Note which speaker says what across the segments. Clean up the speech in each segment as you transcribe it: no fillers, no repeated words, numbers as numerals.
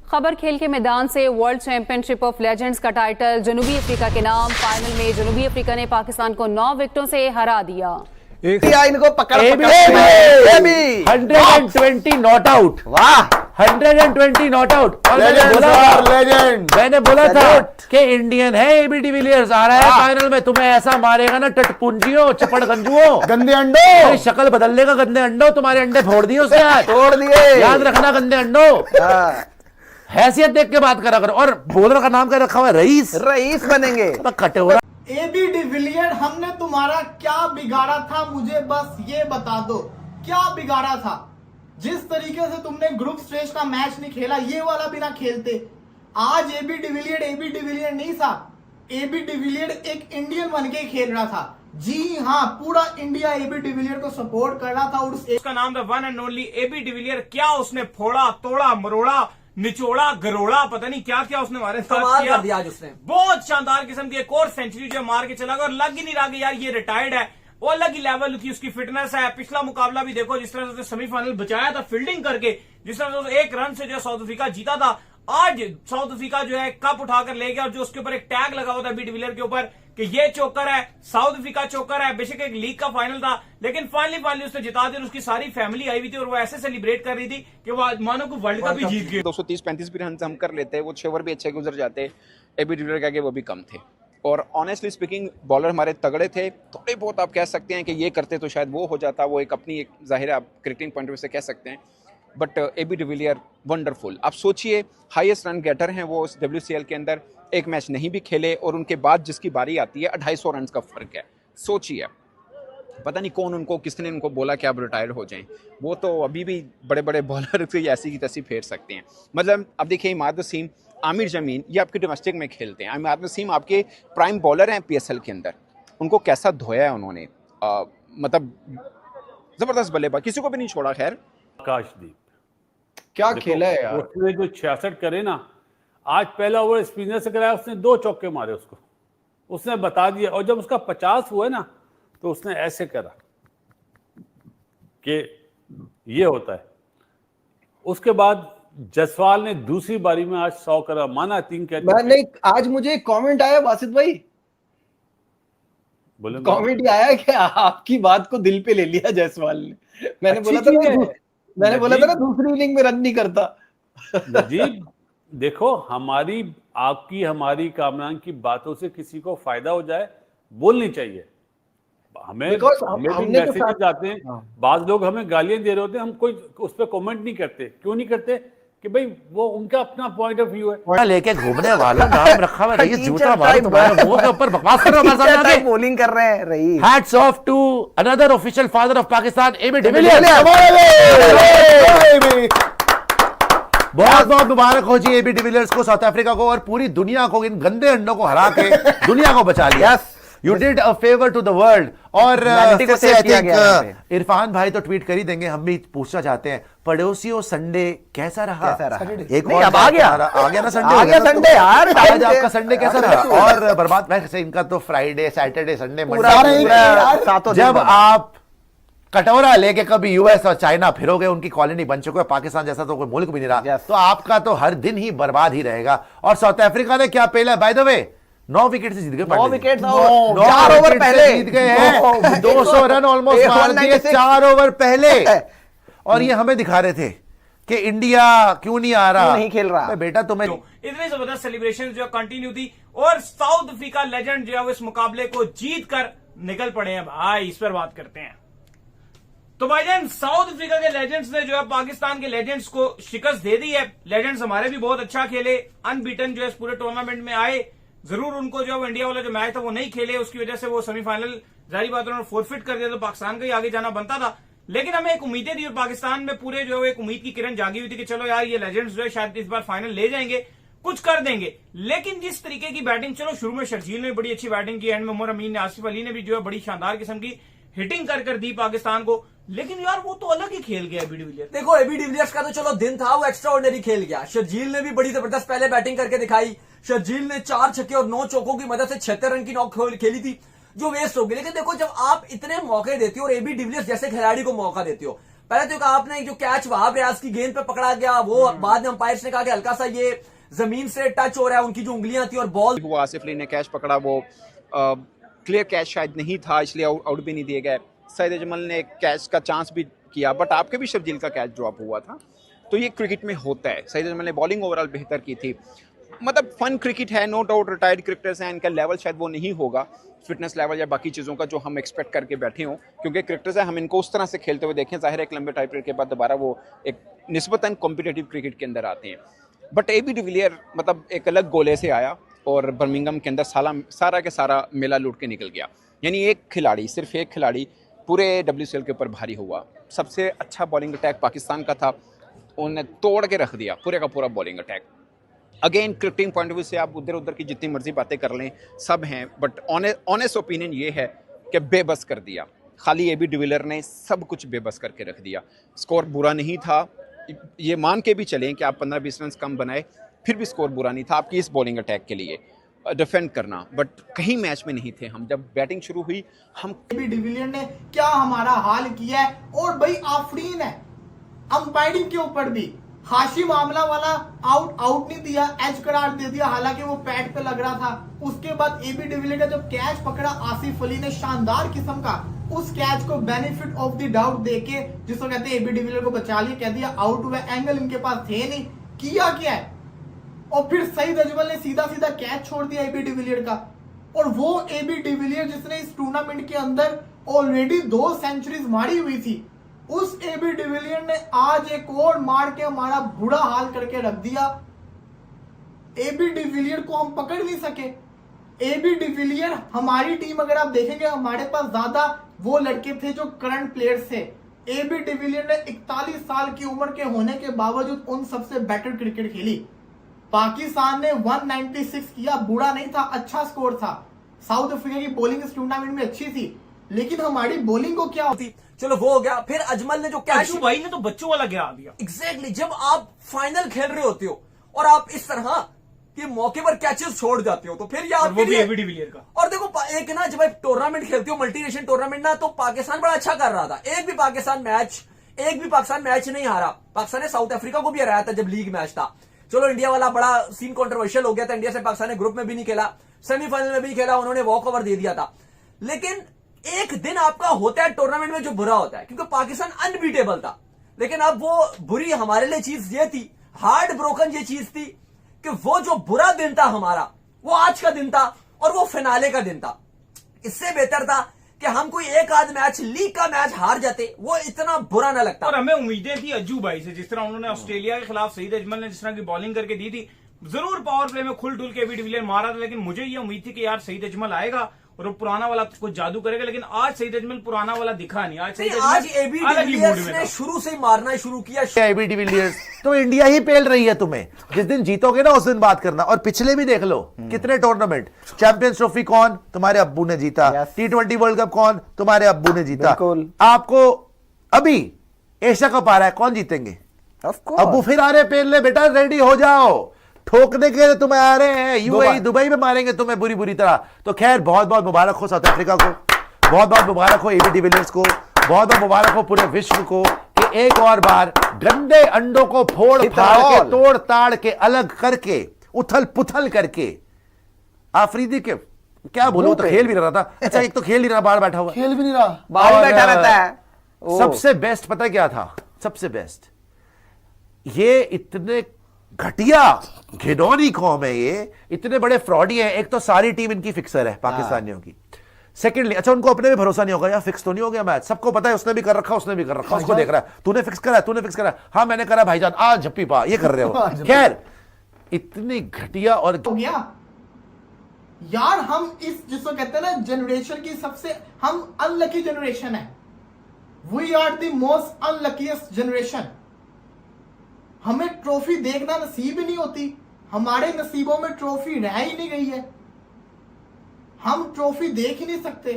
Speaker 1: खबर खेल के मैदान से वर्ल्ड चैंपियनशिप ऑफ लेजेंड्स का टाइटल जनूबी अफ्रीका के नाम। फाइनल में जनूबी अफ्रीका ने पाकिस्तान को 9 विकेटों से हरा दिया।
Speaker 2: इनको पकड़
Speaker 3: 120 नॉट आउट।
Speaker 2: वाह
Speaker 3: 120 नॉट आउट। और मैंने बोला था कि इंडियन है एबी डिविलियर्स आ रहा है फाइनल में, तुम्हें ऐसा मारेगा ना टटपुंजियों चपड़ गंजुओं
Speaker 2: गंदे अंडो,
Speaker 3: शक्ल बदल लेगा गंदे अंडो, तुम्हारे अंडे फोड़ दिए उसने आज,
Speaker 2: तोड़ दिए,
Speaker 3: याद रखना गंदे अंडो। हैसियत देख के बात करा करो। और बॉलर का नाम क्या रखा हुआ है? रईस।
Speaker 2: रईस बनेंगे
Speaker 3: कटोरा।
Speaker 4: एबी डिविलियर, हमने तुम्हारा क्या बिगाड़ा था, मुझे बस ये बता दो क्या बिगाड़ा था। जिस तरीके से तुमने ग्रुप स्टेज का मैच नहीं खेला, ये वाला भी ना खेलते। आज एबी डिविलियर नहीं था, एबी डिविलियर एक इंडियन बन के खेल रहा था। जी हाँ, पूरा इंडिया एबी डिविलियर को सपोर्ट कर रहा था। और
Speaker 5: उसका नाम था one and only AB de Villiers. क्या उसने फोड़ा तोड़ा मरोड़ा निचोड़ा गरोड़ा, पता नहीं क्या क्या उसने हमारे साथ किया।
Speaker 6: दिया आज उसने
Speaker 5: बहुत शानदार किस्म की एक और सेंचुरी जो मार के चला गया। और लग ही नहीं रहा कि यार ये रिटायर्ड है। वो अलग ही लेवल की उसकी फिटनेस है। पिछला मुकाबला भी देखो, जिस तरह से उसने सेमीफाइनल बचाया था फील्डिंग करके, जिस तरह से एक रन से जो साउथ अफ्रीका जीता था। आज साउथ अफ्रीका जो है कप उठाकर ले गया। और जो उसके ऊपर एक टैग लगा हुआ था एबी डिविलियर के ऊपर कि ये चोकर है, साउथ अफ्रीका चोकर है। बेशक एक लीग का फाइनल था, लेकिन फाइनली उसने जिता दिया। उसकी सारी फैमिली आई हुई थी और वो ऐसे सेलिब्रेट कर रही थी कि वो मानो को वर्ल्ड कप ही जीत गए।
Speaker 7: 230-35 भी रन हम कर लेते, वो 6 ओवर भी अच्छे गुजर जाते। एबी डिविलियर के आगे वो भी कम थे। और ऑनेस्टली स्पीकिंग बॉलर हमारे तगड़े थे। थोड़े बहुत आप कह सकते हैं कि ये करते तो शायद वो हो जाता। वो एक अपनी एक जाहिर है आप क्रिकेटिंग पॉइंट ऑफ व्यू से कह सकते हैं। But AB de Villiers wonderful. आप सोचिए, हाईएस्ट रन गेटर हैं वो इस WCL के अंदर। एक मैच नहीं भी खेले और उनके बाद जिसकी बारी आती है 250 रन का फर्क है। सोचिए, पता नहीं कौन उनको, किसने उनको बोला कि आप रिटायर हो जाएं। वो तो अभी भी बड़े बड़े बॉलर से ऐसी की तैसी फेर सकते हैं। मतलब अब देखिए, इमाद वसीम, आमिर जमीन, ये आपके डोमेस्टिक में खेलते हैं। इमाद वसीम आपके प्राइम बॉलर हैं PSL के अंदर। उनको कैसा धोया है उन्होंने, मतलब जबरदस्त बल्लेबाज, किसी को भी नहीं छोड़ा। खैर
Speaker 8: आकाशदीप
Speaker 2: क्या खेला है यार
Speaker 8: उसने, जो 66 करे ना। आज पहला ओवर स्पिनर से कराया, उसने 2 चौके मारे उसको, उसने बता दिया। और जब उसका 50 हुआ ना, तो उसने ऐसे करा कि ये होता है। उसके बाद जसवाल ने दूसरी बारी में आज 100 करा, माना 3 कहते।
Speaker 2: नहीं, आज मुझे एक कमेंट आया वासिद भाई,
Speaker 8: बोले
Speaker 2: कमेंट ही आया कि आपकी बात को दिल पे ले लिया जायसवाल ने। मैंने बोला था ना दूसरी इनिंग में रन नहीं करता।
Speaker 8: नजीब देखो, हमारी कामरान की बातों से किसी को फायदा हो जाए, बोलनी चाहिए। हमें भी मैसेज आते हैं, बाज लोग हमें गालियां दे रहे होते हैं, हम कोई उस पर कमेंट नहीं करते। क्यों नहीं करते? कि भाई वो उनका अपना पॉइंट ऑफ व्यू है।
Speaker 3: लेके घूमने वाला नाम रखा हुआ रईस, जूता मारो तुम्हारे मुंह के ऊपर, बकवास कर रहे हो हमारे सामने,
Speaker 2: बॉलिंग कर रहे हैं Raees.
Speaker 3: Hats off to another official father of Pakistan, AB de Villiers. बहुत बहुत मुबारक हो जी एबी डिविलियर्स को, साउथ अफ्रीका को और पूरी दुनिया को, इन गंदे अंडों को हरा के दुनिया को बचा लिया। You did a favour to the world. और इरफान भाई तो ट्वीट कर ही देंगे, हम भी पूछना चाहते हैं, पड़ोसियों संडे कैसा रहा? एक और
Speaker 2: आ गया
Speaker 3: ना संडे
Speaker 2: यार।
Speaker 3: आज आपका संडे कैसा रहा? और बर्बाद वैसे इनका तो फ्राइडे सैटरडे संडे जब आप कटोरा लेके कभी यूएस और चाइना फिरोगे, उनकी कॉलोनी बन चुके हैं, पाकिस्तान जैसा तो कोई मुल्क भी नहीं रहा, तो आपका तो हर दिन ही बर्बाद ही रहेगा। और साउथ अफ्रीका ने क्या पहला, बाय द वे 9 विकेट से जीत गए,
Speaker 2: 9 विकेट
Speaker 3: 4 ओवर पहले जीत गए हैं, 200 रन ऑलमोस्ट मार दिए 4 ओवर पहले। और ये हमें दिखा रहे थे कि इंडिया क्यों नहीं आ रहा,
Speaker 2: नहीं खेल रहा
Speaker 3: बेटा तुम्हें।
Speaker 5: इतनी जबरदस्त सेलिब्रेशन जो कंटिन्यू थी और साउथ अफ्रीका लेजेंड जो है वो इस मुकाबले को जीत कर निकल पड़े हैं। भाई इस पर बात करते हैं। तो भाईजान, साउथ अफ्रीका के लेजेंड्स ने जो है पाकिस्तान के लेजेंड्स को शिकस्त दे दी है। लेजेंड्स हमारे भी बहुत अच्छा खेले, अनबीटन जो है इस पूरे टूर्नामेंट में आए। जरूर उनको जो इंडिया वाला जो मैच था वो नहीं खेले, उसकी वजह से वो सेमीफाइनल जारी बात उन्होंने फोरफिट कर दिया, तो पाकिस्तान का ही आगे जाना बनता था। लेकिन हमें एक उम्मीदें थी और पाकिस्तान में पूरे जो है एक उम्मीद की किरण जागी हुई थी कि चलो यार ये लेजेंड्स जो है शायद इस बार फाइनल ले जाएंगे, कुछ कर देंगे। लेकिन जिस तरीके की बैटिंग, चलो शुरू में शर्जील ने बड़ी अच्छी बैटिंग की, एंड में उमर अमीन ने, आसिफ अली ने भी जो है बड़ी शानदार किस्म की हिटिंग कर दी पाकिस्तान को। लेकिन यार वो तो अलग ही खेल गया एबी डिविलियर्स।
Speaker 6: देखो, एबी डिविलियर्स का तो चलो दिन था, वो एक्स्ट्रा ऑर्डिनरी खेल गया। शर्जील ने भी बड़ी जबरदस्त पहले बैटिंग करके दिखाई। शर्जील ने 4 छक्के और 9 चौकों की मदद से 76 रन की नॉक खेली थी, जो वेस्ट हो गई। लेकिन देखो, जब आप इतने मौके देते हो और एबी डिविलियर्स जैसे खिलाड़ी को मौका देते हो, पहले तो कहा आपने जो कैच वहाब रियाज की गेंद पे पकड़ा गया, वो बाद में अंपायर्स ने कहा कि हल्का सा ये जमीन से टच हो रहा है, उनकी जो उंगलियां थी और बॉल
Speaker 7: वो आसिफ अली ने कैच पकड़ा, वो क्लियर कैच शायद नहीं था, इसलिए आउट भी नहीं दिए गए। सईद अजमल ने कैच का चांस भी किया, बट आपके भी शर्जील का कैच ड्रॉप हुआ था। तो ये क्रिकेट में होता है। सईद अजमल ने बॉलिंग ओवरऑल बेहतर की थी। मतलब फन क्रिकेट है, नो डाउट रिटायर्ड क्रिकेटर्स हैं, इनका लेवल शायद वो नहीं होगा फिटनेस लेवल या बाकी चीज़ों का जो हम एक्सपेक्ट करके बैठे हों, क्योंकि क्रिकेटर्स हैं, हम इनको उस तरह से खेलते हुए देखें। जाहिर है एक लंबे टाइम पीरियड के बाद दोबारा वो एक निस्बतन कॉम्पिटिटिव क्रिकेट के अंदर आते हैं। बट ए बी डिविलियर मतलब एक अलग गोले से आया और बर्मिंघम के अंदर सारा के सारा मेला लूट के निकल गया। यानी एक खिलाड़ी, सिर्फ एक खिलाड़ी पूरे WCL के ऊपर भारी हुआ। सबसे अच्छा बॉलिंग अटैक पाकिस्तान का था, उन्होंने तोड़ के रख दिया पूरे का पूरा bowling attack. Again cricketing point of view से आप उधर उधर की जितनी मर्जी बातें कर लें, सब हैं, बट ऑनेस्ट ओपिनियन ये है कि बेबस कर दिया। खाली AB डिविलियर ने सब कुछ बेबस करके रख दिया। स्कोर बुरा नहीं था, ये मान के भी चलें कि आप 15-20 रन कम बनाए, फिर भी स्कोर बुरा नहीं था आपकी इस बॉलिंग अटैक के लिए डिफेंड करना। बट कहीं मैच में नहीं थे हम। जब बैटिंग शुरू हुई हम
Speaker 4: AB डिविलियर ने क्या हमारा हाल किया है। और भाई आफरीन है अंपायरिंग के ऊपर भी। हाशिम आमला वाला आउट नहीं दिया, एज करार दे दिया, हालांकि वो पैड पे लग रहा था। उसके बाद AB डिविलियर का जब कैच पकड़ा आसिफ अली ने शानदार किस्म का, उस कैच को बेनिफिट ऑफ द डाउट देके, जिसको कहते हैं AB डिविलियर को बचा लिया, कह दिया आउट हुआ, एंगल इनके पास थे नहीं, किया क्या है। और फिर सईद अजमल ने सीधा सीधा कैच छोड़ दिया AB डिविलियर का। और वो AB डिविलियर जिसने इस टूर्नामेंट के अंदर ऑलरेडी 2 सेंचुरीज मारी हुई थी, उस AB डिविलियर ने आज एक और मार के हमारा बुरा हाल करके रख दिया। AB डिविलियर को हम पकड़ नहीं सके। AB डिविलियर हमारी टीम अगर आप देखेंगे, हमारे पास ज्यादा वो लड़के थे जो करंट प्लेयर्स थे। AB डिविलियर ने 41 साल की उम्र के होने के बावजूद उन सबसे बेटर क्रिकेट खेली। पाकिस्तान ने 196 किया, बुरा नहीं था, अच्छा स्कोर था। साउथ अफ्रीका की बॉलिंग इस टूर्नामेंट में अच्छी थी, लेकिन हमारी बॉलिंग को क्या होती।
Speaker 6: चलो वो हो गया। फिर अजमल ने जो कैच,
Speaker 5: भाई ने तो बच्चों वाला गिरा दिया।
Speaker 6: एग्जैक्टली जब आप फाइनल खेल रहे होते हो और आप इस तरह के मौके पर कैचेस छोड़ जाते हो, तो फिर या
Speaker 5: वो भी AB डिविलियर का।
Speaker 6: और देखो एक ना, जब आप टूर्नामेंट खेलते हो, मल्टीनेशनल टूर्नामेंट ना, तो पाकिस्तान बड़ा अच्छा कर रहा था। एक भी पाकिस्तान मैच नहीं हारा। पाकिस्तान ने साउथ अफ्रीका को भी हराया था जब लीग मैच था। चलो इंडिया वाला बड़ा सीन कंट्रोवर्शियल हो गया था, इंडिया से पाकिस्तान ने ग्रुप में भी नहीं खेला, सेमीफाइनल में भी खेला, उन्होंने वॉक ओवर दे दिया था। लेकिन एक दिन आपका होता है टूर्नामेंट में जो बुरा होता है, क्योंकि पाकिस्तान अनबीटेबल था। लेकिन अब वो बुरी हमारे लिए चीज ये थी, हार्ड ब्रोकन ये चीज थी कि वो जो बुरा दिन था हमारा, वो आज का दिन था और वो फिनाले का दिन था। इससे बेहतर था कि हम कोई एक आध मैच, लीग का मैच हार जाते, वो इतना बुरा ना लगता।
Speaker 5: और हमें उम्मीदें थी अज्जू भाई से, जिस तरह उन्होंने ऑस्ट्रेलिया के खिलाफ सईद अजमल ने जिस तरह की बॉलिंग करके दी थी, जरूर पावर प्ले में खुल डुल के AB डिविलियर मारा था, लेकिन मुझे ये उम्मीद थी कि यार सईद अजमल आएगा और वो पुराना वाला कुछ जादू करेगा। लेकिन आज सईद अजमल पुराना वाला दिखा नहीं। आज
Speaker 6: AB डिविलियर्स ने शुरू से मारना शुरू किया।
Speaker 3: AB डिविलियर्स तो इंडिया ही पेल रही है तुम्हें। जिस दिन जीतोगे ना उस दिन बात करना। और पिछले भी देख लो कितने टूर्नामेंट, चैंपियंस ट्रॉफी कौन, तुम्हारे अब्बू ने जीता। T20 वर्ल्ड कप कौन, तुम्हारे अब्बू ने जीता। आपको अभी एशिया कप आ रहा है, कौन जीतेंगे? अब्बू फिर आ रहे पेलने, बेटा रेडी हो जाओ, ठोकने के लिए तुम्हें आ रहे हैं। UAE दुबई में मारेंगे तुम्हें बुरी बुरी तरह। तो खैर बहुत बहुत मुबारक हो साउथ अफ्रीका को, बहुत बहुत मुबारक हो AB डिविलियर्स को, बहुत बहुत मुबारक हो पूरे विश्व को कि एक और बार गंदे अंडों को फोड़ फाड़ के, तोड़ ताड़ के, अलग करके, उथल पुथल करके आफरीदी के क्या बोलो, तो खेल भी रहा था। अच्छा एक तो खेल नहीं रहा, बाहर बैठा हुआ,
Speaker 9: खेल भी नहीं रहा, बाहर बैठा रहता है।
Speaker 3: सबसे बेस्ट पता क्या था? सबसे बेस्ट, ये इतने घटिया घिनौनी कौम है, ये इतने बड़े फ्रॉडी हैं। एक तो सारी टीम इनकी फिक्सर है पाकिस्तानियों की। सेकेंडली, अच्छा उनको अपने भी भरोसा नहीं होगा, यार फिक्स तो नहीं हो गया मैच, सबको पता है उसने भी कर रखा, उसने भी कर रखा, उसको देख रहा है, तूने फिक्स करा, तूने फिक्स करा, हाँ मैंने करा भाईजान, आज झप्पी पा, ये कर रहे हो। खैर इतनी घटिया और
Speaker 4: हो गया यार। हम इस जिसको कहते हैं ना जनरेशन की सबसे हम अनलकी जनरेशन है। We are the most unluckiest generation. हमें ट्रॉफी देखना नसीब ही नहीं होती, हमारे नसीबों में ट्रॉफी रह ही नहीं गई है, हम ट्रॉफी देख ही नहीं सकते।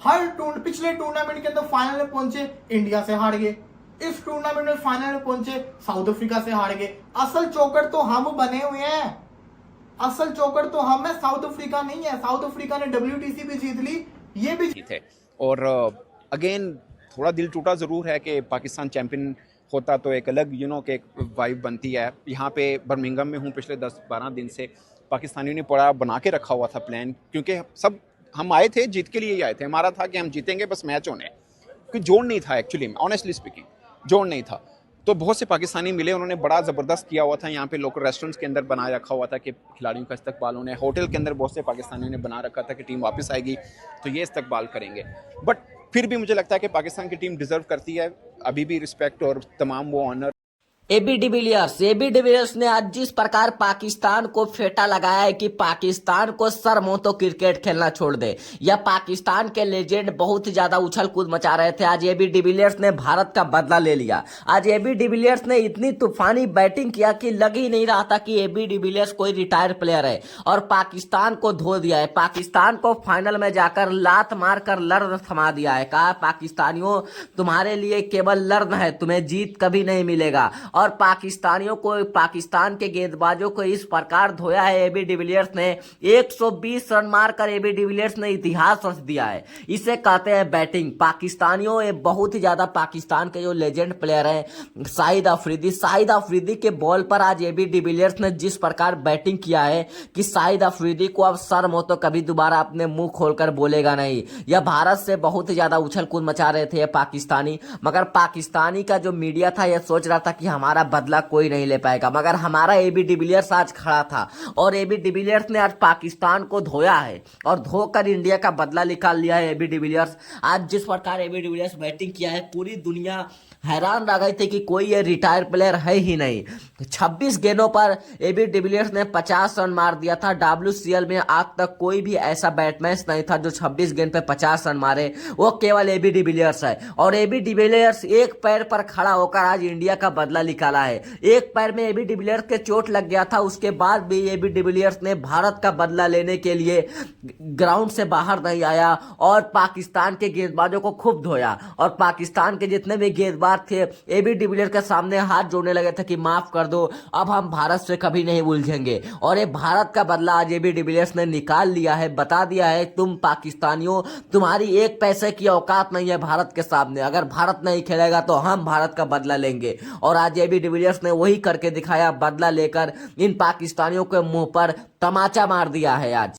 Speaker 4: पिछले टूर्नामेंट के अंदर फाइनल में पहुंचे, इंडिया से हार गए। इस टूर्नामेंट में फाइनल में पहुंचे, साउथ अफ्रीका से हार गए। असल चौकर तो हम बने हुए हैं, असल चौकर तो हम है, साउथ अफ्रीका नहीं है। साउथ अफ्रीका ने WTC भी जीत ली, ये भी
Speaker 7: थे। और अगेन थोड़ा दिल टूटा ज़रूर है कि पाकिस्तान चैंपियन होता तो एक अलग कि एक वाइब बनती है। यहाँ पे बर्मिंघम में हूँ पिछले 10-12 दिन से, पाकिस्तानियों ने बड़ा बना के रखा हुआ था प्लान, क्योंकि सब हम आए थे जीत के लिए ही आए थे। हमारा था कि हम जीतेंगे, बस मैच होने, कोई जोड़ नहीं था एक्चुअली में, ऑनेस्टली स्पीकिंग जोड़ नहीं था। तो बहुत से पाकिस्तानी मिले, उन्होंने बड़ा ज़बरदस्त किया हुआ था। यहाँ पे लोकल रेस्टोरेंट्स के अंदर बनाए रखा हुआ था कि खिलाड़ियों का इस्तकबाल होने, होटल के अंदर बहुत से पाकिस्तानियों ने बना रखा था कि टीम वापस आएगी तो ये इस्तकबाल करेंगे। बट फिर भी मुझे लगता है कि पाकिस्तान की टीम डिज़र्व करती है अभी भी रिस्पेक्ट और तमाम वो ऑनर।
Speaker 10: एबी डिविलियर्स ने आज जिस प्रकार पाकिस्तान को फेटा लगाया है कि पाकिस्तान को शर्म हो तो क्रिकेट खेलना छोड़ दे, या पाकिस्तान के लेजेंड बहुत ही ज्यादा उछल कूद मचा रहे थे। आज एबी डिविलियर्स ने भारत का बदला ले लिया। आज एबी डिविलियर्स ने इतनी तूफानी बैटिंग किया कि लग ही नहीं रहा था कि एबी डिविलियर्स कोई रिटायर्ड प्लेयर है, और पाकिस्तान को धो दिया है। पाकिस्तान को फाइनल में जाकर लात मार कर लर्न थमा दिया है। कहा पाकिस्तानियों तुम्हारे लिए केवल लर्न है, तुम्हें जीत कभी नहीं मिलेगा। और पाकिस्तानियों को, पाकिस्तान के गेंदबाजों को इस प्रकार धोया है एबी डिविलियर्स ने। 120 रन मारकर एबी डिविलियर्स ने इतिहास रच दिया है। इसे कहते हैं बैटिंग। पाकिस्तानियों, ये बहुत ही ज्यादा पाकिस्तान के जो लेजेंड प्लेयर हैं शाहिद अफरीदी के बॉल पर आज एबी डिविलियर्स ने जिस प्रकार बैटिंग किया है कि शाहिद अफरीदी को अब शर्म हो तो कभी दोबारा अपने मुंह खोलकर बोलेगा नहीं। यह भारत से बहुत ही ज्यादा उछल कूद मचा रहे थे पाकिस्तानी, मगर पाकिस्तानी का जो मीडिया था यह सोच रहा था कि हमारा बदला कोई नहीं ले पाएगा, मगर हमारा एबी डिविलियर्स आज खड़ा था और एबी डिविलियर्स ने आज पाकिस्तान को धोया है और धोकर इंडिया का बदला निकाल लिया है एबी डिविलियर्स। आज जिस प्रकार एबी डिविलियर्स बैटिंग किया है, पूरी दुनिया हैरान रह गई थी कि कोई ये रिटायर प्लेयर है ही नहीं। 26 गेंदों पर एबी डिविलियर्स ने 50 रन मार दिया था। WCL में आज तक कोई भी ऐसा बैट्समैन नहीं था जो 26 गेंद पे 50 रन मारे, वो केवल एबी डिविलियर्स है। और एबी डिविलियर्स एक पैर पर खड़ा होकर आज इंडिया का बदला निकाला है। एक पैर में एबी डिविलियर्स के चोट लग गया था, उसके बाद भी एबी डिविलियर्स ने भारत का बदला लेने के लिए ग्राउंड से बाहर नहीं आया और पाकिस्तान के गेंदबाजों को खूब धोया। और पाकिस्तान के जितने भी गेंदबाज थे एबी डिविलियर्स के सामने हाथ जोड़ने लगे थे कि माफ कर दो, अब हम भारत से कभी नहीं उलझेंगे। और ये भारत का बदला आज एबी डिविलियर्स ने निकाल लिया है, बता दिया है तुम पाकिस्तानियों, तुम्हारी एक पैसे की औकात नहीं है भारत के सामने। अगर भारत नहीं खेलेगा तो हम भारत का बदला लेंगे। और आज एबी डिविलियर्स ने वही करके दिखाया, बदला लेकर इन पाकिस्तानियों के मुंह पर तमाचा मार दिया है आज।